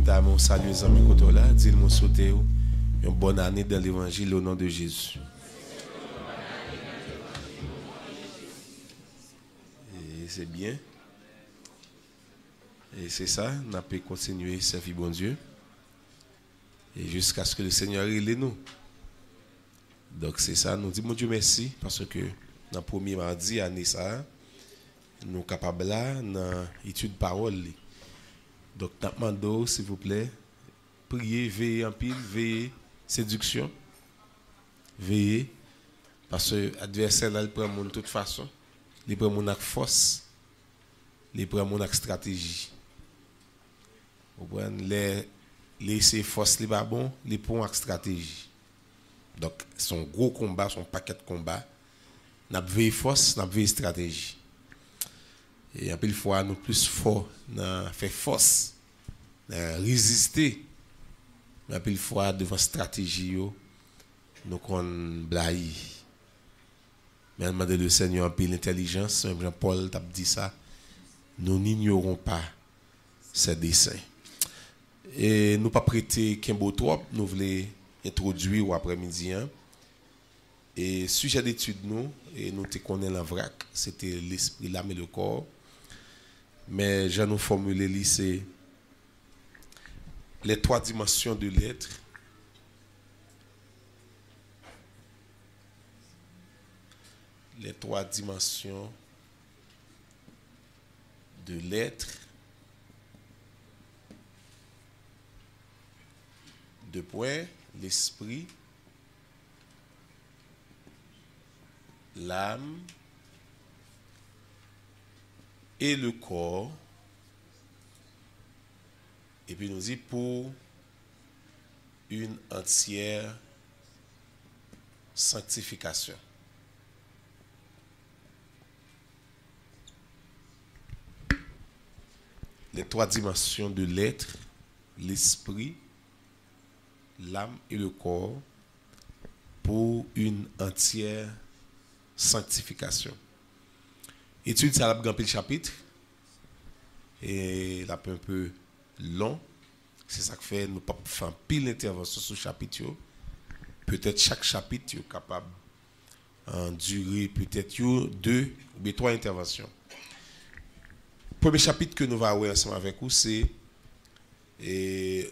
Mon salut les amis Kotola, dis-le sauté une bonne année dans l'évangile au nom de Jésus. Et c'est bien. Et c'est ça, on peut continuer à servir bon Dieu. Et jusqu'à ce que le Seigneur il nous. Donc c'est ça, nous disons mon Dieu merci parce que dans le premier mardi année ça, nous sommes capables là dans l'étude parole. Donc nous demandons s'il vous plaît, priez, veillez en pile, veillez, séduction, veillez, parce que l'adversaire là il prend mon de toute façon, il prend mon avec force, il prend mon avec stratégie. Vous prenez les forces les pas bon, les prend avec stratégie. Donc son gros combat, son paquet de combat, n'a veillé force, n'a veillé stratégie. Et un peu de fois nous plus fort, n'a fait force, n'a résister. Mais un peu de fois devant stratégie nous qu'on blaye. Mais demander le Seigneur un peu l'intelligence, même Jean-Paul t'a dit ça. Nous n'ignorons pas ses desseins. Et nous pas prêter qu'un beau trop, nous voulons introduire au après-midi. Et sujet d'étude nous, et nous te connaissons la vrac, c'était l'esprit, l'âme et le corps. Mais je nous formuler c'est les trois dimensions de l'être. Les trois dimensions de l'être. Deux points, l'esprit, l'âme et le corps. Et puis nous dit pour une entière sanctification. Les trois dimensions de l'être, l'esprit, l'âme et le corps pour une entière sanctification. Étude ça a le chapitre et là un peu long. C'est ça que fait nous pas faire pile d'intervention sur le chapitre. Peut-être chaque chapitre est capable en durer peut-être 2 ou 3 interventions. Premier chapitre que nous allons voir ensemble avec vous, c'est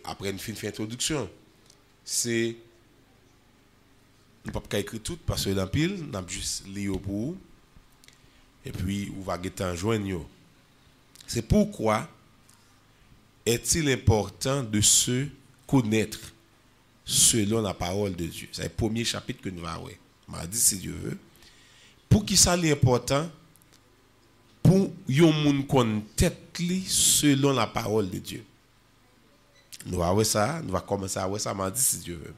après une fin introduction. C'est nous ne pouvons pas écrire tout parce que dans pile, nous avons juste lire pour vous. Et puis, vous allez en joindre. C'est pourquoi est-il important de se connaître selon la parole de Dieu. C'est le premier chapitre que nous allons voir. Mardi, si Dieu veut. Pour qui ça est important? Pour yon moun kon tête li selon la parole de Dieu. Nous allons voir ça, nous allons commencer à voir ça mardi, si Dieu veut.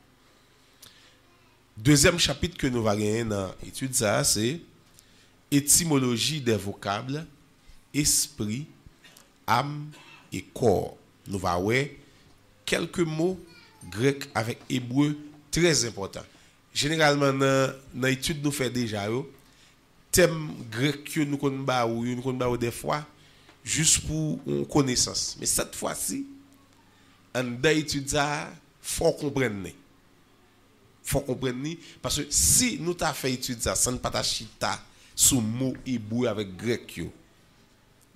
Deuxième chapitre que nous allons gagner dans l'étude, c'est étymologie des vocables esprit, âme et corps. Nous allons voir quelques mots grecs avec hébreu très importants. Généralement, dans l'étude, nous faisons déjà thème grec que nous connaissons des fois, juste pour une connaissance. Mais cette fois-ci, on a étudié ça, il faut comprendre. Faut comprendre parce que si nous t'a fait étudier ça sans pas chita sous mot hébreu avec grec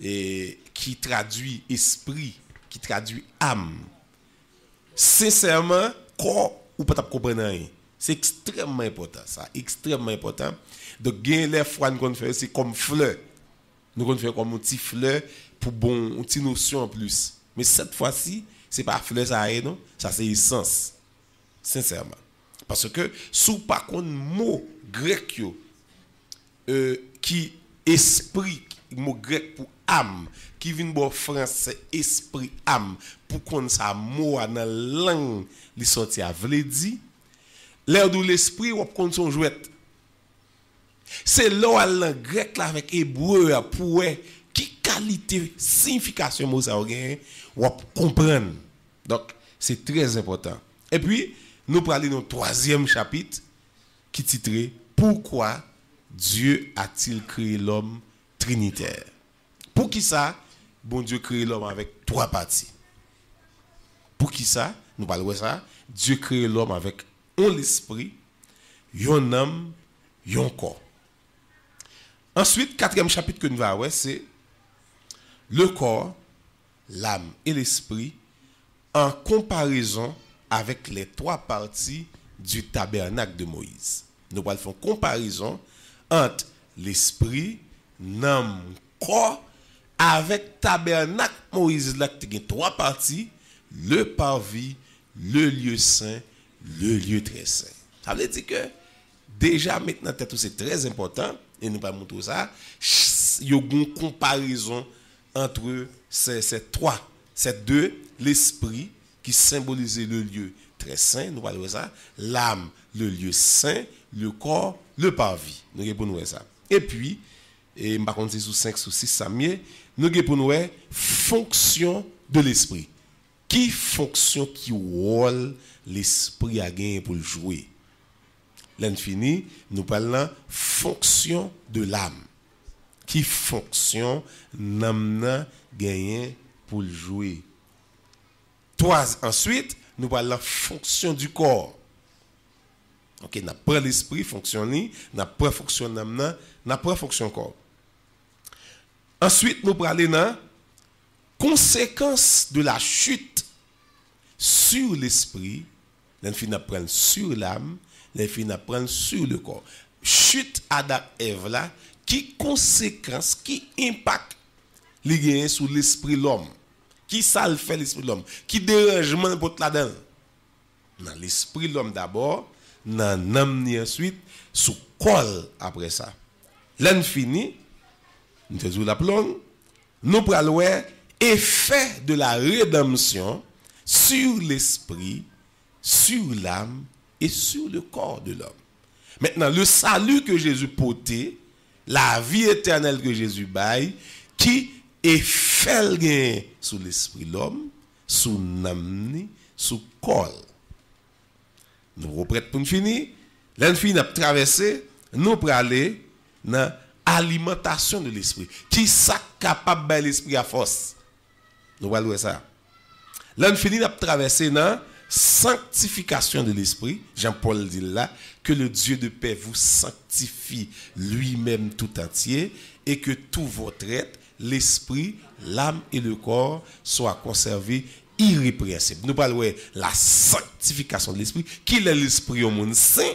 et qui traduit esprit, qui traduit âme, sincèrement corps ou pas comprendre rien. C'est extrêmement important ça, extrêmement important. Donc gain les fois nous faire c'est comme fleur. Nous qu'on faire comme un petit fleur pour bon une petite notion en plus. Mais cette fois-ci, c'est pas fleur ça non, ça c'est essence. Sincèrement. Parce que sous pas qu'on mot grec qui esprit, mot grec pour âme, qui vient de français esprit âme, pour qu'on ça mot dans la langue li sorti a vle di, l'air de l'esprit ou qu'on son jouette. C'est là la grec là avec hébreu pour qui qualité signification mot ça ou comprendre. Donc c'est très important. Et puis nous parlons dans le troisième chapitre qui titré Pourquoi Dieu a-t-il créé l'homme trinitaire? Pour qui ça? Bon Dieu créé l'homme avec trois parties. qui ça? Nous parlons de ça. Dieu crée l'homme avec un esprit, un âme, un corps. Ensuite, quatrième chapitre que nous allons voir, c'est le corps, l'âme et l'esprit en comparaison avec les trois parties du tabernacle de Moïse. Nous allons faire une comparaison entre l'esprit, l'âme, corps, avec tabernacle Moïse, là, qui a trois parties, le parvis, le lieu saint, le lieu très saint. Ça veut dire que déjà maintenant, c'est très important, et nous pas montrer ça, il y a une comparaison entre ces deux, l'esprit qui symbolisait le lieu très saint, nous parlons de ça, l'âme, le lieu saint, le corps, le parvis. Nous avons pour nous ça. Et puis, et par contre, c'est sous 5 ou 6 ça mieux, nous avons pour nous fonction de l'esprit. Qui fonction, qui rôle l'esprit a gagné pour le jouer. L'infini, nous parlons fonction de l'âme. Qui fonction l'âme gagné pour le jouer. Ensuite, nous parlons fonction du corps. OK, n'a pas l'esprit fonctionner, n'a pas fonction l'âme, n'a pas fonction corps. Ensuite, nous parlons de conséquences de la chute sur l'esprit, l'infini apprend sur l'âme, l'infini apprend sur le corps. Chute Adam Ève là, qui conséquence, qui impact les gains sur l'esprit de l'homme, qui ça le fait l'esprit de l'homme, qui dérangement pour là-dedans. Dans l'esprit de l'homme d'abord, dans l'âme ensuite, sous corps après ça. L'infini, nous faisons la plonge, nous prenons effet de la rédemption sur l'esprit, sur l'âme et sur le corps de l'homme. Maintenant, le salut que Jésus portait, la vie éternelle que Jésus baille, qui est fait sur l'esprit de l'homme, sur l'âme, sur le corps. Nous reprêtons pour finir. L'infini a traversé, nous pour aller dans l'alimentation de l'esprit. Qui est capable de l'esprit à force? Nous allons voir ça. L'infini a traversé dans sanctification de l'esprit. Jean-Paul dit là que le Dieu de paix vous sanctifie lui-même tout entier et que tout votre être, l'esprit, l'âme et le corps soient conservés irrépréhensibles. Nous parlons de la sanctification de l'esprit. Qui est l'esprit au monde saint?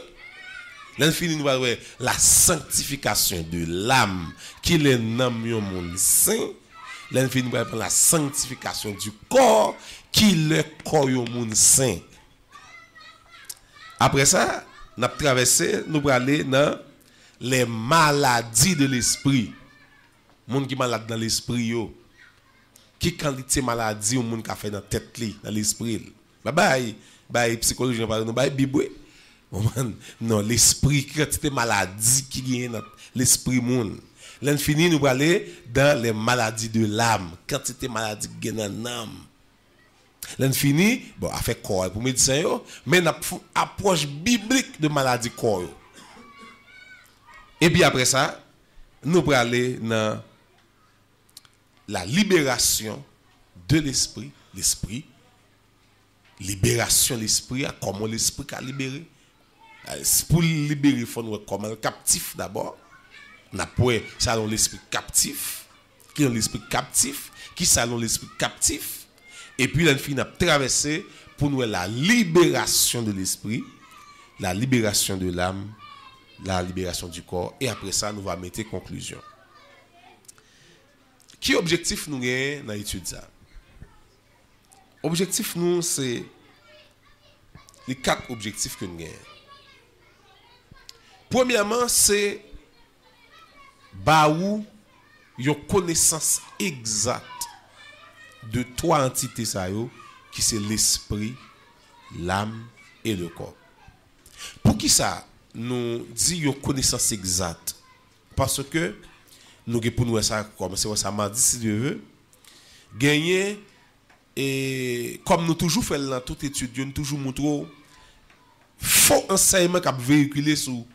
L'infini nous parlons de la sanctification de l'âme. Qui est l'âme au monde saint? L'infini nous parlons de la sanctification du corps. Qui est le corps au monde saint? Après ça, nous avons traversé, nous allons aller dans les maladies de l'esprit. Les gens qui sont malades dans l'esprit, qui qualité maladie au monde qui a fait dans la tête, dans l'esprit. Bye, psychologie, nous parlons de Bible. Non, l'esprit, quantité maladie qui est dans l'esprit monde. L'infini, nous allons aller dans les maladies de l'âme. Quantité maladie qui est dans l'âme. L'infini, bon, a fait corps pour médecin, mais une approche biblique de maladie corps. Et puis après ça, nous allons aller dans la libération de l'esprit. L'esprit, libération de l'esprit, comment l'esprit a libéré. Pour libérer, il faut nous comme un captif d'abord. N'a pas salon l'esprit captif. Qui est l'esprit captif? Qui salon l'esprit captif? Et puis l'infini a traversé pour nous la libération de l'esprit, la libération de l'âme, la libération du corps. Et après ça, nous allons mettre conclusion. Qui objectif nous avons dans l'étude ça? Objectif nous, c'est les 4 objectifs que nous avons. Premièrement, c'est baou une connaissance exacte de 3 entités qui c'est l'esprit, l'âme et le corps. Pour qui ça nous dit une connaissance exacte? Parce que nous pour nous ça comme c'est ça m'a dit si Dieu veut gagner et comme nous toujours fait dans toute étude nous toujours montrons faux enseignement qui véhiculé sous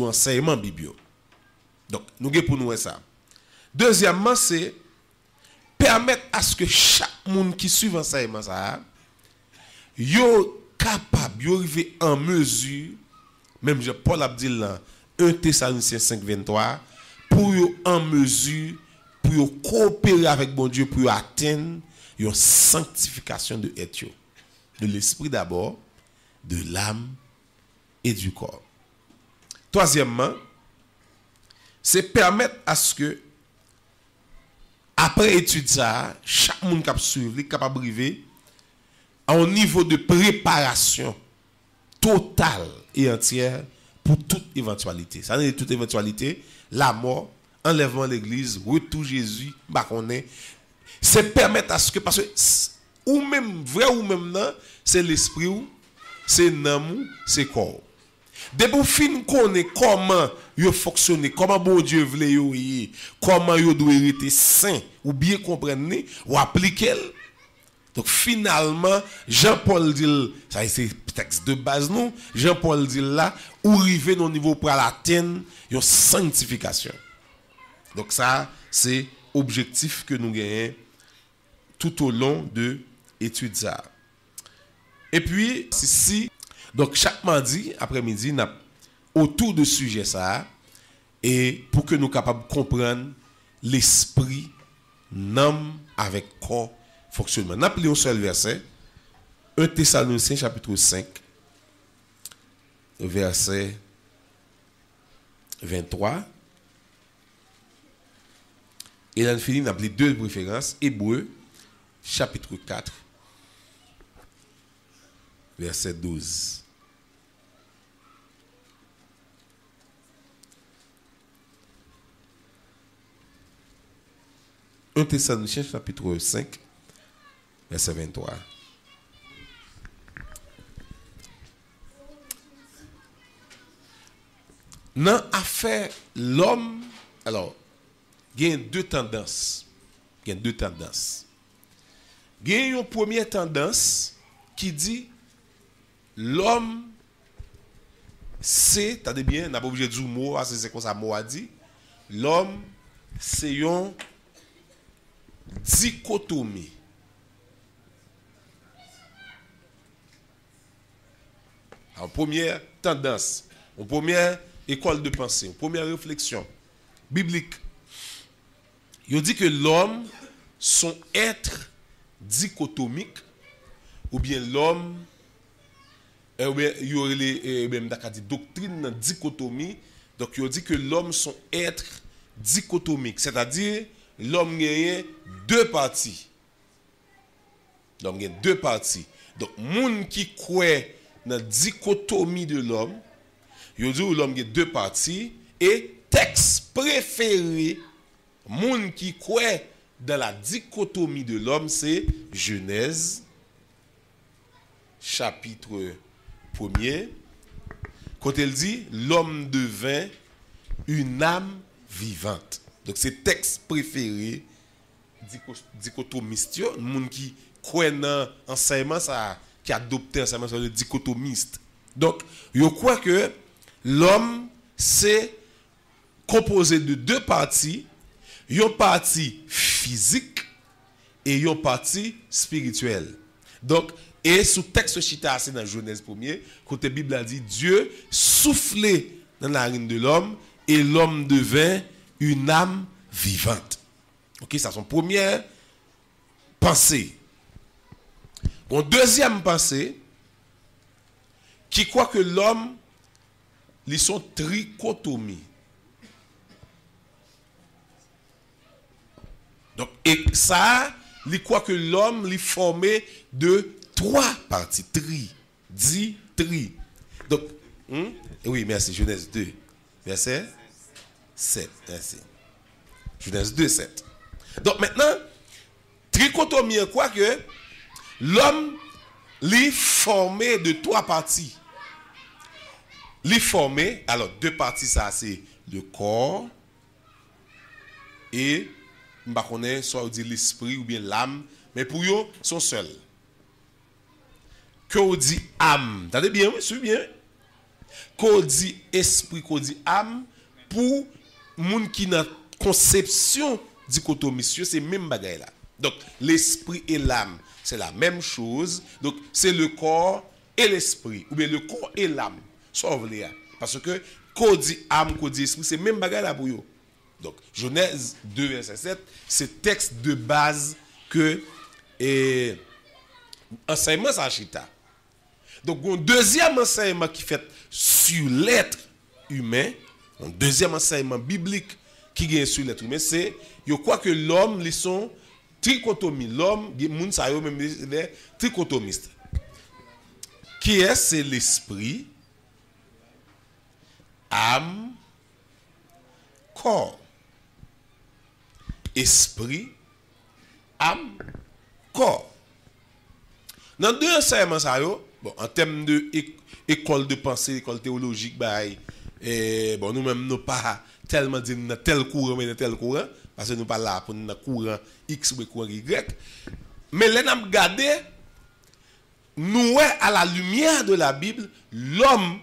enseignement biblique. Donc nous pour nous ça. Deuxièmement, c'est permettre à ce que chaque monde qui suit l'enseignement ça yo capable, yo arrivé en mesure, même Paul a dit là, 1 Thessaloniciens 5:23, pour yo en mesure, pour yo coopérer avec bon Dieu, pour yo atteindre une sanctification de être, de l'esprit d'abord, de l'âme et du corps. Troisièmement, c'est permettre à ce que, après étude ça, chaque monde qui suivre, est capable d'arriver à un niveau de préparation totale et entière pour toute éventualité. Ça n'est toute éventualité, la mort, enlèvement de l'église, retour Jésus, bah on est. C'est permettre à ce que, parce que, ou même vrai ou même non, c'est l'esprit ou, c'est l'âme, c'est corps. Dès pour fin connaître comment yo fonctionne, comment bon Dieu veut yo, comment yo doit être saint ou bien comprendre ou appliquer. Donc finalement, Jean-Paul dit, ça c'est texte de base nous, Jean-Paul dit là, ou arriver au niveau pour atteindre une sanctification. Donc ça, c'est objectif que nous gagnons tout au long de l'étude ça. Et puis, si donc chaque mardi après-midi, nous autour de ce sujet ça, et pour que nous capables de comprendre l'esprit, l'âme avec corps, fonctionnement. Nous appelons un seul verset, 1 Thessaloniciens chapitre 5, verset 23. Et là, nous finissons, nous appelons deux préférences, Hébreux, chapitre 4, verset 12. Un Thessaloniciens chapitre 5, verset 23. Dans l'affaire l'homme, alors, il y a deux tendances. Il y a deux tendances. Il y a une première tendance qui dit l'homme, c'est, t'as bien, n'a pas obligé de dire mot, c'est comme ça mot a dit. L'homme, c'est une dichotomie. En première tendance, en première école de pensée, en première réflexion biblique, il dit que l'homme son être dichotomique, ou bien l'homme, il y aurait même des doctrines de dichotomie, donc il dit que l'homme son être dichotomique, c'est-à-dire l'homme a deux parties. L'homme a deux parties. Donc, moun qui croit dans la dichotomie de l'homme, il dit que l'homme a deux parties. Et texte préféré, moun qui croit dans la dichotomie de l'homme, c'est Genèse, chapitre 1er. Quand elle dit, l'homme devint une âme vivante. Donc, c'est texte préféré, dichotomiste, le monde qui croit dans l'enseignement, qui a adopté l'enseignement sur le dichotomiste. Donc, je crois que l'homme, c'est composé de deux parties, une partie physique et une partie spirituelle. Donc, et sous texte chita, c'est dans Genèse 1er, quand la Bible a dit, Dieu soufflait dans la narine de l'homme et l'homme devint une âme vivante. Ok, ça c'est son première pensée. Une deuxième pensée, qui croit que l'homme, ils sont trichotomie. Donc, et ça, il croit que l'homme est formé de trois parties. Tri. Donc, oui, merci, Genèse 2, verset 7. Merci. Genèse 2, 7. Donc maintenant, trichotomie, quoi que l'homme est formé de trois parties. Les formé, alors deux parties, ça c'est le corps et on ne soit on dit l'esprit ou bien l'âme, mais pour eux, sont seuls. Que on dit âme, t'as bien, oui, bien. Qu'on dit esprit, qu'on dit âme, pour moun qui n'a conception dichotomie, c'est même bagaille là. Donc, l'esprit et l'âme, c'est la même chose. Donc, c'est le corps et l'esprit. Ou bien le corps et l'âme. Sauf les. Parce que, quand dit âme, quand dit esprit, c'est même bagarre là pour eux. Donc, Genèse 2, verset 7, c'est texte de base que enseignement ça chita. Donc, un deuxième enseignement qui fait sur l'être humain, un deuxième enseignement biblique qui vient sur l'être humain, c'est, je crois que l'homme, ils sont trichotomie. L'homme, moun sa yo même les trichotomistes. Qui est, c'est l'esprit, âme, corps. Esprit, âme, corps. Dans deux enseignements ça yo, bon, en termes de école de pensée, école théologique, bon, nous-mêmes, nous pas tellement dit dans tel courant, mais dans tel courant, parce que nous pas là pour dans courant X ou courant Y. Mais là, nous regardons, nous, à la lumière de la Bible, l'homme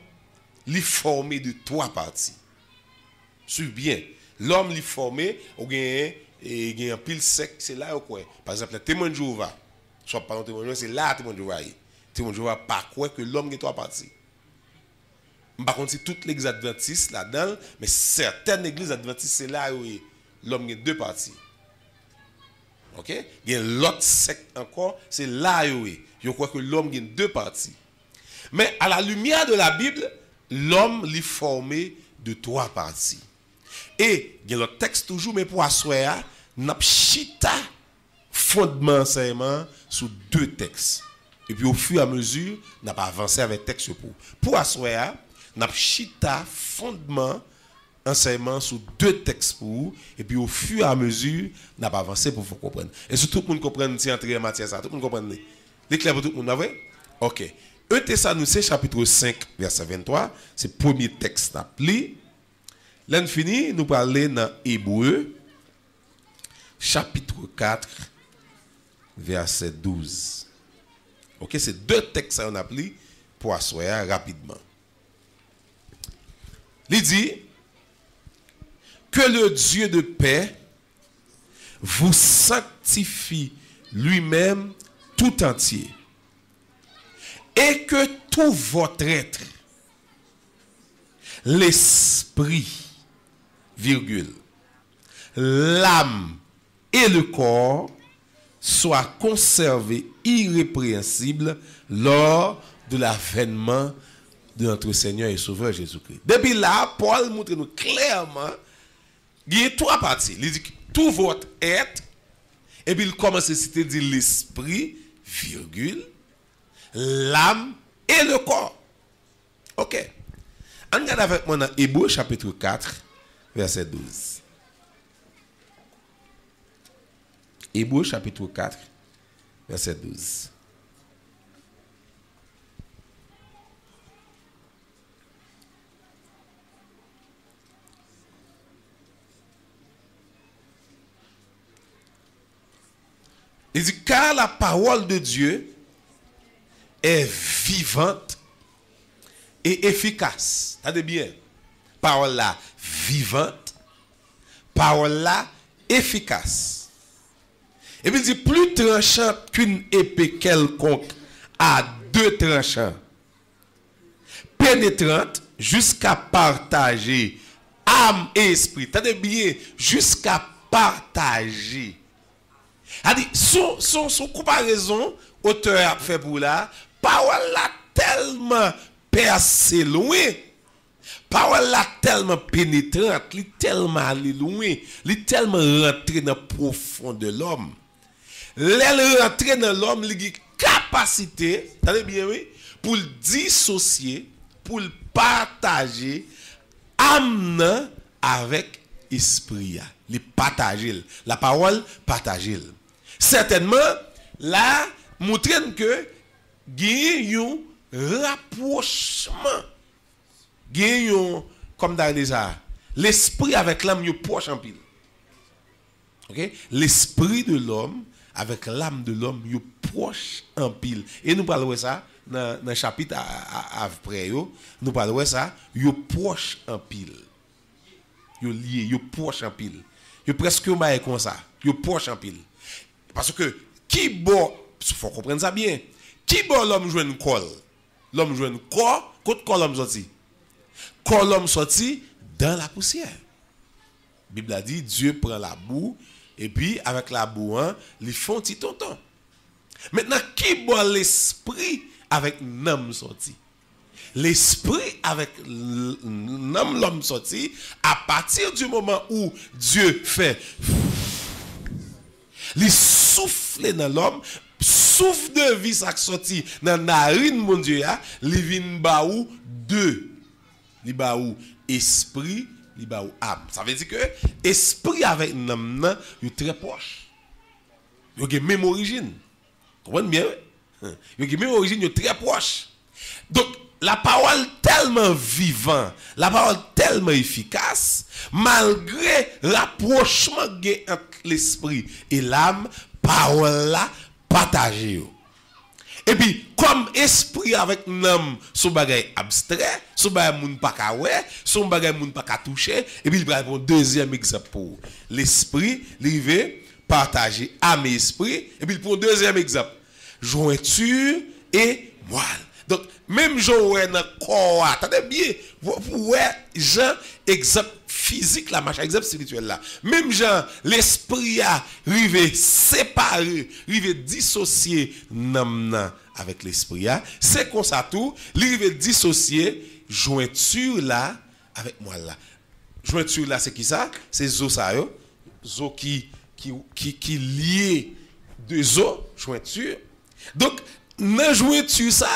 est formé de trois parties. Suivez bien. L'homme est formé, il y a un pile sec, c'est là où quoi. Par exemple, le témoin de Jéhovah, soit pas un témoin de Jéhovah, c'est là le témoin de Jéhovah. Témoin de Jéhovah, pas quoi que l'homme a trois parties. Par contre, c'est toutes les adventistes là-dedans, mais certaines églises adventistes, c'est là où l'homme a deux parties. Ok? Il y a l'autre secte encore, c'est là où je crois que l'homme a deux parties. Mais à la lumière de la Bible, l'homme est formé de trois parties. Et il y a le texte toujours, mais pour asseoir, n'a chita fondement enseignement sur deux textes. Et puis au fur et à mesure, n'a pas avancé avec texte pour asseoir, n'a chita fondement enseignement sur deux textes pour et puis au fur et à mesure, n'a pas avancé pour vous comprendre. Et si tout le monde comprend si entrer en matière ça, tout le monde comprend. C'est clair pour tout le monde, vrai? OK. 1 Thessaloniciens chapitre 5 verset 23, c'est le premier texte appelé. Là, fini, nous parler dans Hébreu, chapitre 4, verset 12. Ok, c'est deux textes qu'on appelle pour asseoir rapidement. Il dit que le Dieu de paix vous sanctifie lui-même tout entier et que tout votre être, l'esprit, virgule, l'âme et le corps soient conservés irrépréhensibles lors de l'avènement de notre Seigneur et Sauveur Jésus-Christ. Depuis là, Paul montre nous clairement qu'il y a trois parties. Il dit que tout votre être, et puis il commence à citer l'esprit, virgule, l'âme et le corps. Ok. On regarde avec moi dans Hébreu chapitre 4, verset 12. Hébreu chapitre 4, verset 12. Il dit, car la parole de Dieu est vivante et efficace. Attendez bien. Parole là vivante, parole là efficace. Et puis il dit, plus tranchante qu'une épée quelconque à deux tranchants, pénétrante jusqu'à partager âme et esprit. Attendez bien, jusqu'à partager. A-dit, son comparaison, auteur a fait pour là, parole là tellement percé loin, parole là tellement pénétrante, li tellement allé loin, li tellement rentré dans le profond de l'homme. Elle rentré dans l'homme, il a une capacité, attendez bien, oui, pour le dissocier, pour le partager, âme avec esprit. Le partager. La parole, partager. Certainement, là, montrant que il y a un rapprochement. Comme dans les arts, l'esprit avec l'âme, il proche en pile. Okay? L'esprit de l'homme avec l'âme de l'homme, il proche en pile. Et nous parlons de ça dans le chapitre après. Nous parlons de ça, il proche en pile. Il lié, il proche en pile. Il presque comme ça, il proche en pile. Parce que qui bon, il faut comprendre ça bien. Qui bon l'homme joue une colle? L'homme joue une corps, côté corps l'homme sorti. Corps l'homme sorti dans la poussière. La Bible a dit Dieu prend la boue et puis avec la boue, ils font petit tonton. Maintenant, qui boit l'esprit avec l'homme sorti? L'esprit avec l'homme sorti, à partir du moment où Dieu fait, il souffle dans l'homme, souffle de vie ça sorti dans la narine, mon Dieu, il vient baou deux. Il baou esprit, il baou âme. Ça veut dire que esprit avec l'homme, il est très proche. Il a même origine. Comprenez bien? Il a même origine, il est très proche. Donc, la parole tellement vivante, la parole tellement efficace, malgré rapprochement entre l'esprit et l'âme, parole là partagée. Et puis, comme esprit avec l'âme, son bagay abstrait, son bagay moun pa ka wè, son bagay moun pa ka toucher, et puis il va prendre deuxième exemple pour l'esprit, rivé, partager âme et esprit, et puis il prend deuxième exemple, jointure et moelle. Donc, même Jean dans le corps, attendez bien, vous Jean, exemple physique, la machin, exemple spirituel là. Même Jean, l'esprit a rivé séparé, rivé dissocié avec l'esprit. C'est comme ça tout, rivé dissocié, jointure là, avec moi là. Jointure là, c'est qui ça? C'est zo ça yo. Zo qui lié deux os, jointure. Donc, dans jointure ça,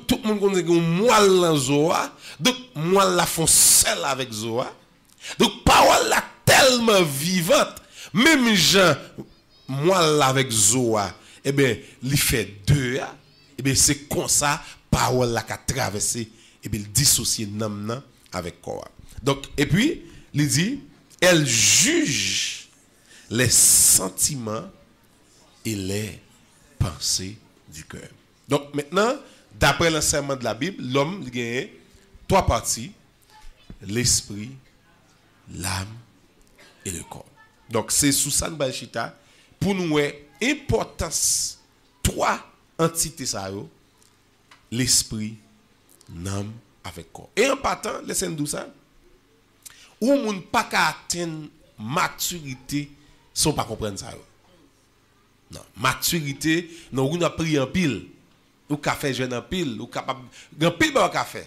tout le monde connaît que moelle dans zoa, donc moelle la font seul avec zoa. Donc parole là tellement vivante, même Jean moelle avec zoa, eh bien, il fait deux, eh bien c'est comme ça parole là qui a traversé, eh bien il dissocie nam avec corps. Donc et puis il dit elle juge les sentiments et les pensées du cœur. Donc maintenant, d'après l'enseignement de la Bible, l'homme gagne trois parties, l'esprit, l'âme et le corps. Donc c'est sous ça nous balchita pour nous importance trois entités ça yo, l'esprit, l'âme avec corps. Et en partant, laissez-nous dire ça. Ou moun pas ka atteindre maturité sans pas comprendre ça yo. Non, maturité, non on a pris en pile. Ou café jeune en pile, ou capable grand pile bon café.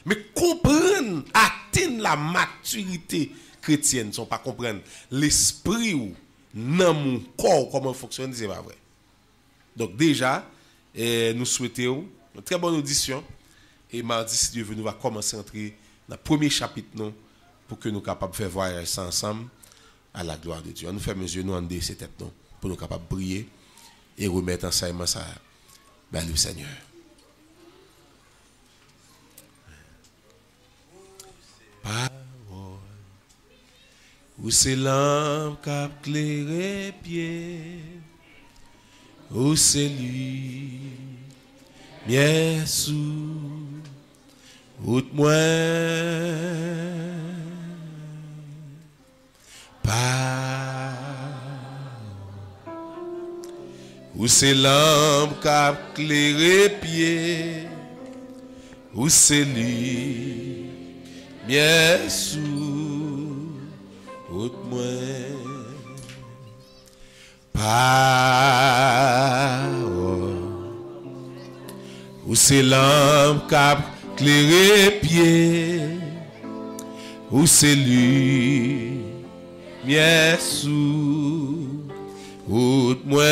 Mais comprendre, atteindre la maturité chrétienne, sont pas comprendre l'esprit ou dans mon corps comment fonctionne, c'est pas vrai. Donc déjà, nous souhaitons une très bonne audition et mardi si Dieu veut nous va commencer à entrer dans le premier chapitre non pour que nous capables de faire voyager ça ensemble à la gloire de Dieu. On nous fait mes yeux nous en ces têtes non pour nous capables de briller et remettre enseignement ça. Ben le Seigneur. Parole, où c'est l'âme qui a éclairé pied, où c'est lui, bien sous, où moi, où c'est l'âme qui a éclairé pied, où c'est lui, bien sous, où moi, parole, où c'est l'âme qui a éclairé pied, où c'est lui, bien sous, où moi